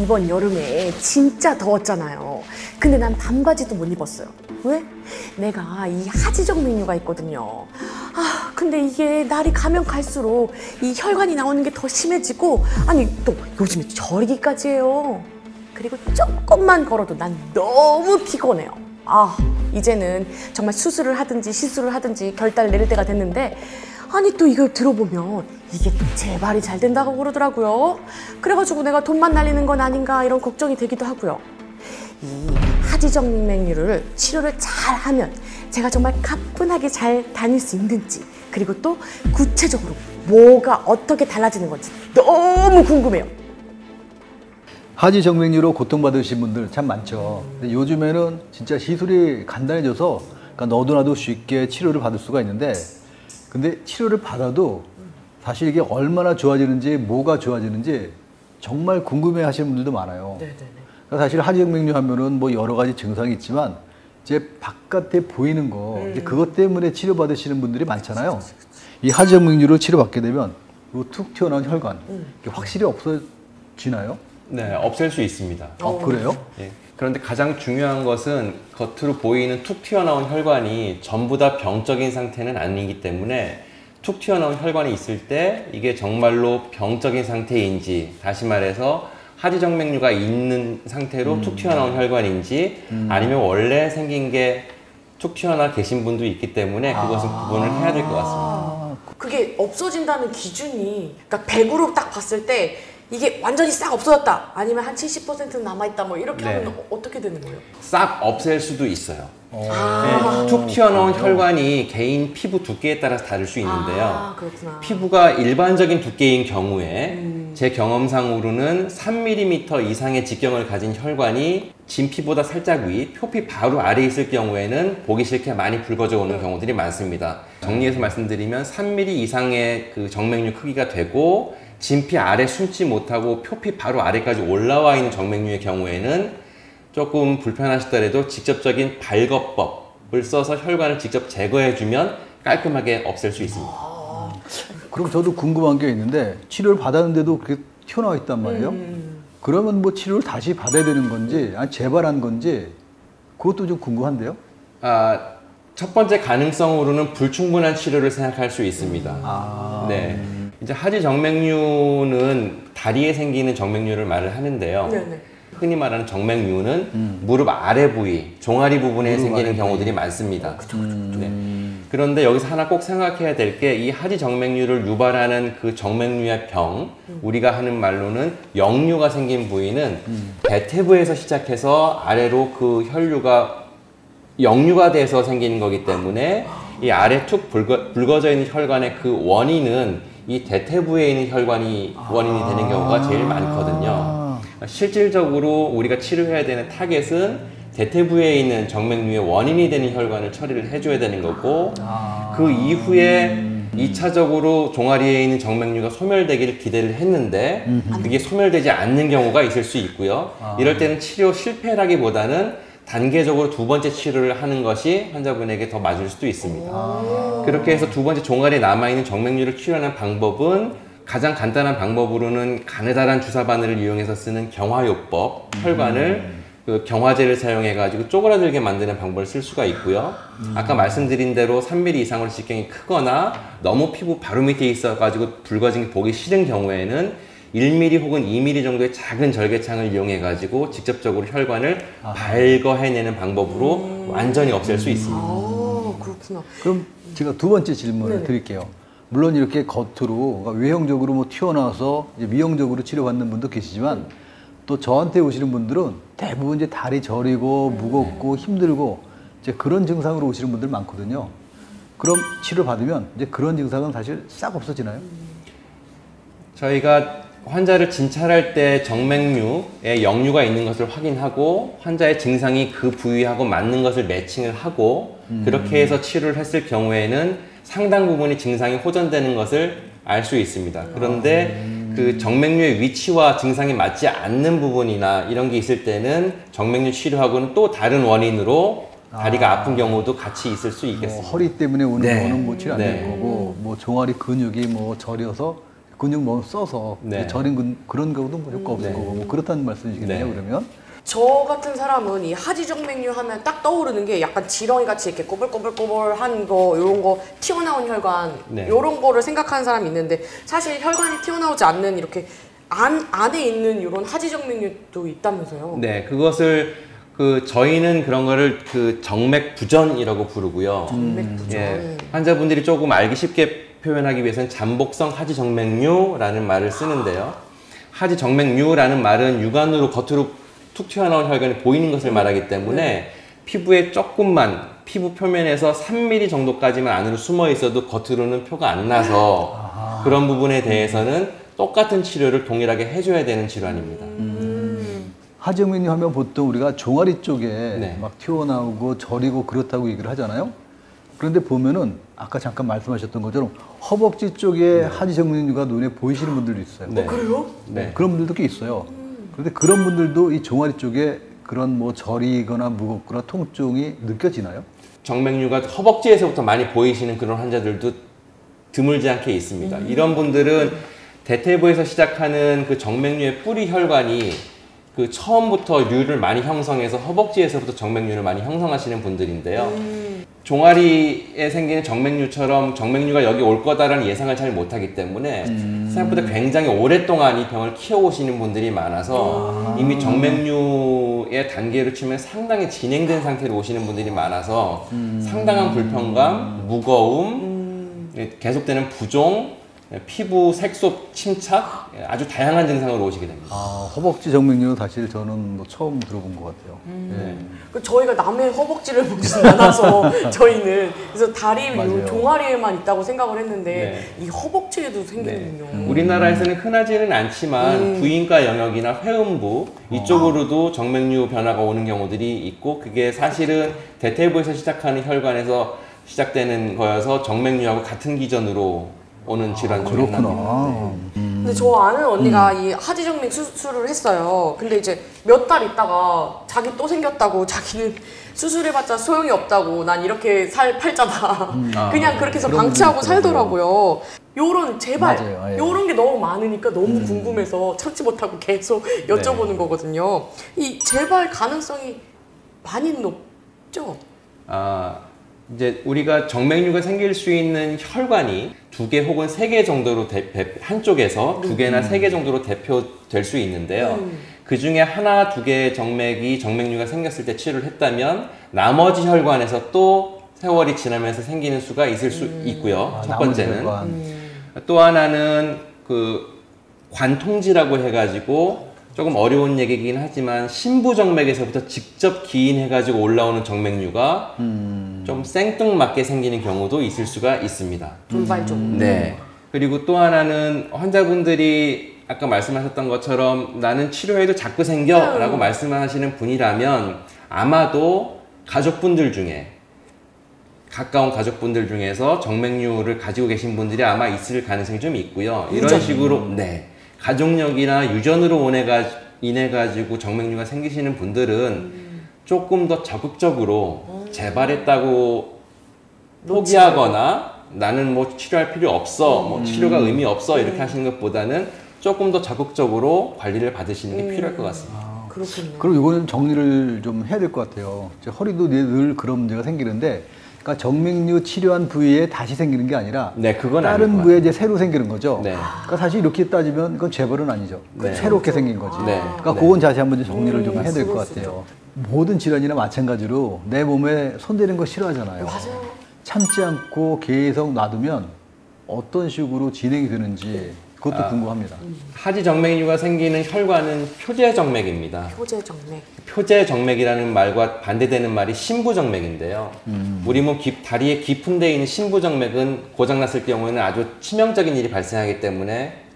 이번 여름에 진짜 더웠잖아요. 근데 난 반바지도 못 입었어요. 왜? 내가 이 하지정맥류가 있거든요. 근데 이게 날이 가면 갈수록 이 혈관이 나오는 게 더 심해지고, 아니 또 요즘에 저리기까지 해요. 그리고 조금만 걸어도 난 너무 피곤해요. 이제는 정말 수술을 하든지 시술을 하든지 결단을 내릴 때가 됐는데, 아니 또 이걸 들어보면 이게 재발이 잘 된다고 그러더라고요. 그래가지고 내가 돈만 날리는 건 아닌가 이런 걱정이 되기도 하고요. 이 하지정맥류를 치료를 잘 하면 제가 정말 가뿐하게 잘 다닐 수 있는지, 그리고 또 구체적으로 뭐가 어떻게 달라지는 건지 너무 궁금해요. 하지정맥류로 고통받으신 분들 참 많죠. 근데 요즘에는 진짜 시술이 간단해져서 그러니까 너도 나도 쉽게 치료를 받을 수가 있는데, 근데 치료를 받아도 사실 이게 얼마나 좋아지는지, 뭐가 좋아지는지 정말 궁금해 하시는 분들도 많아요. 그러니까 사실 하지정맥류 하면은 뭐 여러 가지 증상이 있지만 이제 바깥에 보이는 거, 이제 그것 때문에 치료받으시는 분들이 많잖아요. 이 하지정맥류로 치료받게 되면 요 툭 튀어나온 혈관, 이게 확실히 없어지나요? 네, 없앨 수 있습니다. 그래요? 예. 그런데 가장 중요한 것은 겉으로 보이는 툭 튀어나온 혈관이 전부 다 병적인 상태는 아니기 때문에, 툭 튀어나온 혈관이 있을 때 이게 정말로 병적인 상태인지, 다시 말해서 하지정맥류가 있는 상태로 툭 튀어나온 혈관인지, 아니면 원래 생긴 게 툭 튀어나와 계신 분도 있기 때문에 그것은 구분을 해야 될 것 같습니다. 그게 없어진다는 기준이, 그러니까 100으로 딱 봤을 때 이게 완전히 싹 없어졌다, 아니면 한 70%는 남아있다, 뭐 이렇게 하면 어떻게 되는 거예요? 싹 없앨 수도 있어요. 툭 튀어나온 혈관이 개인 피부 두께에 따라서 다를 수 있는데요. 그렇구나. 피부가 일반적인 두께인 경우에 제 경험상으로는 3mm 이상의 직경을 가진 혈관이 진피보다 살짝 위, 표피 바로 아래에 있을 경우에는 보기 싫게 많이 붉어져 오는 경우들이 많습니다. 정리해서 말씀드리면 3mm 이상의 그 정맥류 크기가 되고, 진피 아래 숨지 못하고 표피 바로 아래까지 올라와 있는 정맥류의 경우에는 조금 불편하시더라도 직접적인 발거법을 써서 혈관을 직접 제거해주면 깔끔하게 없앨 수 있습니다. 그럼 저도 궁금한 게 있는데, 치료를 받았는데도 그게 튀어나와 있단 말이에요? 그러면 뭐 치료를 다시 받아야 되는 건지, 아니 재발한 건지, 그것도 좀 궁금한데요? 첫 번째 가능성으로는 불충분한 치료를 생각할 수 있습니다. 네. 이제 하지정맥류는 다리에 생기는 정맥류를 말을 하는데요. 흔히 말하는 정맥류는 무릎 아래 부위, 종아리 부분에 생기는 경우들이 많습니다. 네. 그런데 여기서 하나 꼭 생각해야 될 게, 이 하지정맥류를 유발하는 그 정맥류의 병, 우리가 하는 말로는 역류가 생긴 부위는 대퇴부에서 시작해서 아래로 그 혈류가 역류가 돼서 생기는 거기 때문에, 이 아래 툭 붉어져 있는 혈관의 그 원인은 이 대퇴부에 있는 혈관이 원인이 되는 경우가 제일 많거든요. 실질적으로 우리가 치료해야 되는 타겟은 대퇴부에 있는 정맥류의 원인이 되는 혈관을 처리를 해줘야 되는 거고, 그 이후에 2차적으로 종아리에 있는 정맥류가 소멸되기를 기대를 했는데 그게 소멸되지 않는 경우가 있을 수 있고요. 이럴 때는 치료 실패라기보다는 단계적으로 두 번째 치료를 하는 것이 환자분에게 더 맞을 수도 있습니다. 그렇게 해서 두 번째 종아리에 남아있는 정맥류를 치료하는 방법은, 가장 간단한 방법으로는 가느다란 주사 바늘을 이용해서 쓰는 경화요법, 혈관을 그 경화제를 사용해 가지고 쪼그라들게 만드는 방법을 쓸 수가 있고요. 아까 말씀드린 대로 3mm 이상으로 직경이 크거나 너무 피부 바로 밑에 있어 가지고 붉어진 게 보기 싫은 경우에는 1mm 혹은 2mm 정도의 작은 절개창을 이용해 가지고 직접적으로 혈관을 발거해내는 방법으로 완전히 없앨 수 있습니다. 그렇구나. 그럼 제가 두 번째 질문을 드릴게요. 물론 이렇게 겉으로, 그러니까 외형적으로 뭐 튀어나와서 이제 미형적으로 치료받는 분도 계시지만, 또 저한테 오시는 분들은 대부분 이제 다리 저리고 무겁고 힘들고 이제 그런 증상으로 오시는 분들 많거든요. 그럼 치료 받으면 이제 그런 증상은 사실 싹 없어지나요? 저희가 환자를 진찰할 때 정맥류에 역류가 있는 것을 확인하고, 환자의 증상이 그 부위하고 맞는 것을 매칭을 하고, 그렇게 해서 치료를 했을 경우에는 상당 부분의 증상이 호전되는 것을 알 수 있습니다. 그런데 그 정맥류의 위치와 증상이 맞지 않는 부분이나 이런 게 있을 때는 정맥류 치료하고는 또 다른 원인으로 다리가 아픈 경우도 같이 있을 수 있겠습니다. 허리 때문에 오는 거는 뭐 치료 안 될 거고, 뭐 종아리 근육이 뭐 저려서 근육 뭐 써서 네. 그런 경우도 뭐 효과 없을 거고 뭐 그렇다는 말씀이시겠네요. 네. 그러면 저 같은 사람은 이 하지정맥류 하면 딱 떠오르는 게 약간 지렁이 같이 이렇게 꼬불꼬불꼬불한 거, 요런 거 튀어나온 혈관, 네. 요런 거를 생각하는 사람이 있는데 사실 혈관이 튀어나오지 않는 이렇게 안에 있는 이런 하지정맥류도 있다면서요? 네, 그것을 저희는 그런 거를 정맥 부전이라고 부르고요. 정맥 부전. 예, 환자분들이 조금 알기 쉽게 표현하기 위해서는 잠복성 하지정맥류라는 말을 쓰는데요. 하지정맥류라는 말은 육안으로 겉으로 툭 튀어나온 혈관이 보이는 것을 말하기 때문에 피부에 조금만 피부 표면에서 3mm 정도까지만 안으로 숨어 있어도 겉으로는 표가 안 나서 그런 부분에 대해서는 똑같은 치료를 동일하게 해줘야 되는 질환입니다. 하지정맥류 하면 보통 우리가 종아리 쪽에 네. 막 튀어나오고 저리고 그렇다고 얘기를 하잖아요. 그런데 보면은 아까 잠깐 말씀하셨던 것처럼 허벅지 쪽에 하지정맥류가 눈에 보이시는 분들도 있어요. 네. 그래요? 네. 그런 분들도 꽤 있어요. 그런데 그런 분들도 이 종아리 쪽에 그런 뭐 저리거나 무겁거나 통증이 느껴지나요? 정맥류가 허벅지에서부터 많이 보이시는 그런 환자들도 드물지 않게 있습니다. 이런 분들은 대퇴부에서 시작하는 그 정맥류의 뿌리 혈관이 처음부터 류를 많이 형성해서 허벅지에서부터 정맥류를 많이 형성하시는 분들인데요. 종아리에 생기는 정맥류처럼 정맥류가 여기 올 거다라는 예상을 잘 못하기 때문에 생각보다 굉장히 오랫동안 이 병을 키워오시는 분들이 많아서 이미 정맥류의 단계로 치면 상당히 진행된 상태로 오시는 분들이 많아서 상당한 불편감, 무거움, 계속되는 부종, 피부 색소 침착, 아주 다양한 증상으로 오시게 됩니다. 허벅지 정맥류 사실 저는 뭐 처음 들어본 것 같아요. 저희가 남의 허벅지를 보진 않아서 저희는 그래서 다리 맞아요. 요 종아리에만 있다고 생각을 했는데 네. 이 허벅지에도 생기는군요. 우리나라에서는 흔하지는 않지만 부인과 영역이나 회음부 이쪽으로도 정맥류 변화가 오는 경우들이 있고 그게 사실은 대퇴부에서 시작하는 혈관에서 시작되는 거여서 정맥류하고 같은 기전으로 오는 질환 중에 하나입니다. 그렇구나. 근데 저 아는 언니가 이 하지정맥 수술을 했어요. 근데 이제 몇 달 있다가 자기 또 생겼다고 자기는 수술해봤자 소용이 없다고 난 이렇게 살 팔자다. 그냥 그렇게 해서 그런 방치하고 분들 있더라고요. 살더라고요. 요런 제발 맞아요. 예. 요런 게 너무 많으니까 너무 궁금해서 참지 못하고 계속 여쭤보는 거거든요. 이 재발 가능성이 많이 높죠? 이제 우리가 정맥류가 생길 수 있는 혈관이 2개 혹은 3개 정도로 한쪽에서 2개나 3개 정도로 대표될 수 있는데요. 그 중에 하나, 2개의 정맥류가 생겼을 때 치료를 했다면 나머지 혈관에서 또 세월이 지나면서 생기는 수가 있을 수 있고요. 첫 번째는. 또 하나는 관통지라고 해가지고 조금 어려운 얘기긴 하지만 신부정맥에서부터 직접 기인해가지고 올라오는 정맥류가 좀 생뚱맞게 생기는 경우도 있을 수가 있습니다. 돌발적. 네. 그리고 또 하나는 환자분들이 아까 말씀하셨던 것처럼 나는 치료해도 자꾸 생겨 라고 말씀하시는 분이라면 아마도 가족분들 중에 가까운 가족분들 중에서 정맥류를 가지고 계신 분들이 아마 있을 가능성이 좀 있고요. 이런 식으로 네. 가족력이나 유전으로 인해 가지고 정맥류가 생기시는 분들은 조금 더 적극적으로 재발했다고 포기하거나 나는 뭐 치료할 필요 없어, 뭐 치료가 의미 없어 이렇게 하시는 것보다는 조금 더 적극적으로 관리를 받으시는 게 필요할 것 같습니다. 그렇군요. 그럼 이거는 정리를 좀 해야 될 것 같아요. 허리도 늘 그런 문제가 생기는데, 그러니까 정맥류 치료한 부위에 다시 생기는 게 아니라 네, 그건 다른 부위에 이제 새로 생기는 거죠. 네. 그러니까 사실 이렇게 따지면 그건 재발은 아니죠. 네. 새롭게 생긴 거지. 네. 그러니까 네. 그건 다시 한번 정리를 좀 해야 될 것 그럴 수 같아요. 모든 질환이나 마찬가지로 내 몸에 손대는 거 싫어하잖아요. 맞아요. 참지 않고 계속 놔두면 어떤 식으로 진행이 되는지 그것도 궁금합니다. 하지정맥류가 생기는 혈관은 표제정맥입니다. 표제정맥. 표제정맥이라는 말과 반대되는 말이 신부정맥인데요. 우리 몸 다리의 깊은 데에 있는 신부정맥은 고장났을 경우에는 아주 치명적인 일이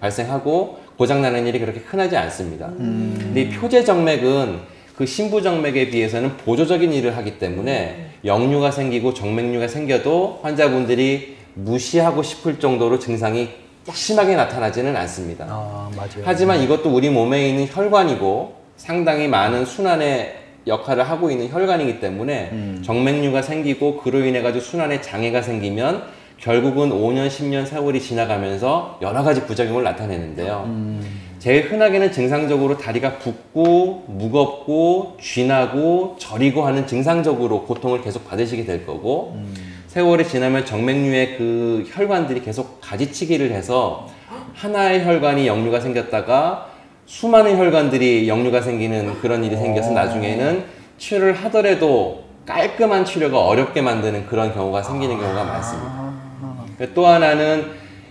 발생하고 고장나는 일이 그렇게 흔하지 않습니다. 근데 이 표제정맥은 그 신부정맥에 비해서는 보조적인 일을 하기 때문에 역류가 생기고 정맥류가 생겨도 환자분들이 무시하고 싶을 정도로 증상이 심하게 나타나지는 않습니다. 맞아요. 하지만 이것도 우리 몸에 있는 혈관이고 상당히 많은 순환의 역할을 하고 있는 혈관이기 때문에 정맥류가 생기고 그로 인해 가지고 순환에 장애가 생기면 결국은 5년, 10년 세월이 지나가면서 여러 가지 부작용을 나타내는데요. 제일 흔하게는 증상적으로 다리가 붓고 무겁고 쥐나고 저리고 하는 증상적으로 고통을 계속 받으시게 될 거고 세월이 지나면 정맥류의 그 혈관들이 계속 가지치기를 해서 하나의 혈관이 역류가 생겼다가 수많은 혈관들이 역류가 생기는 그런 일이 생겨서 나중에는 치료를 하더라도 깔끔한 치료가 어렵게 만드는 그런 경우가 생기는 경우가 많습니다. 또 하나는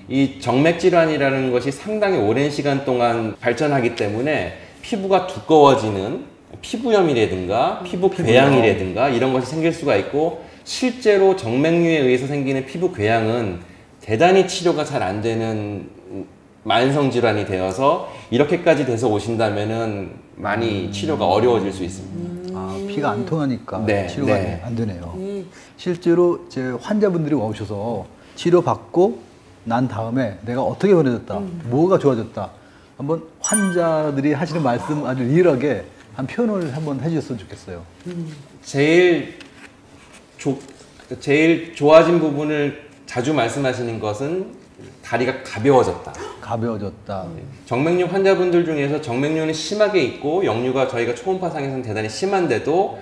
이 정맥질환이라는 것이 상당히 오랜 시간 동안 발전하기 때문에 피부가 두꺼워지는 피부염이라든가 피부 궤양이라든가 이런 것이 생길 수가 있고 실제로 정맥류에 의해서 생기는 피부 궤양은 대단히 치료가 잘 안 되는 만성질환이 되어서 이렇게까지 돼서 오신다면은 많이 치료가 어려워질 수 있습니다. 피가 안 통하니까 네, 치료가 네. 안 되네요. 실제로 제 환자분들이 오셔서 치료받고 난 다음에 내가 어떻게 변해졌다, 뭐가 좋아졌다, 한번 환자들이 하시는 말씀 아주 리얼하게 한 표현을 한번 해주셨으면 좋겠어요. 제일 좋아진 부분을 자주 말씀하시는 것은 다리가 가벼워졌다. 가벼워졌다. 정맥류 환자분들 중에서 정맥류는 심하게 있고 역류가 저희가 초음파상에서는 대단히 심한데도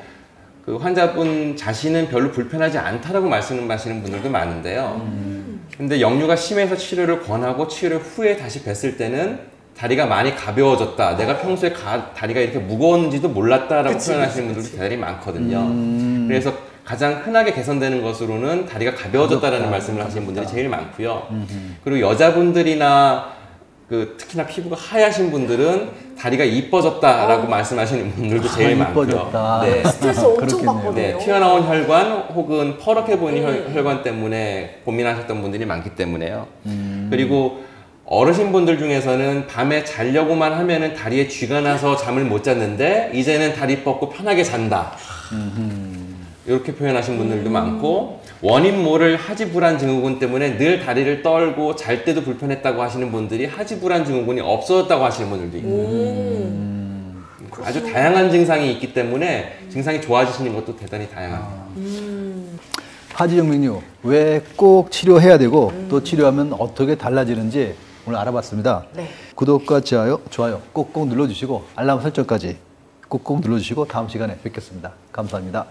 그 환자분 자신은 별로 불편하지 않다라고 말씀하시는 분들도 많은데요. 근데 역류가 심해서 치료를 권하고 치료 후에 다시 뵀을 때는 다리가 많이 가벼워졌다. 내가 평소에 다리가 이렇게 무거웠는지도 몰랐다라고 표현하시는 분들도 대단히 많거든요. 그래서 가장 흔하게 개선되는 것으로는 다리가 가벼워졌다라는 말씀을 하시는 분들이 제일 많고요. 그리고 여자분들이나 특히나 피부가 하얗신 분들은 다리가 이뻐졌다라고 말씀하시는 분들도 제일 많고요. 이뻐졌다. 네. 스트레스 엄청 그렇겠네요. 받거든요. 네, 튀어나온 혈관 혹은 퍼렇게 보이는 혈관 때문에 고민하셨던 분들이 많기 때문에요. 그리고 어르신분들 중에서는 밤에 자려고만 하면은 다리에 쥐가 나서 잠을 못 잤는데 이제는 다리 뻗고 편하게 잔다. 이렇게 표현하신 분들도 많고 원인 모를 하지불안 증후군 때문에 늘 다리를 떨고 잘 때도 불편했다고 하시는 분들이 하지불안 증후군이 없어졌다고 하시는 분들도 있고 아주 다양한 증상이 있기 때문에 증상이 좋아지시는 것도 대단히 다양합니다. 하지정맥류 왜 꼭 치료해야 되고 또 치료하면 어떻게 달라지는지 오늘 알아봤습니다. 네. 구독과 좋아요 꼭꼭 눌러주시고 알람 설정까지 꼭꼭 눌러주시고 다음 시간에 뵙겠습니다. 감사합니다.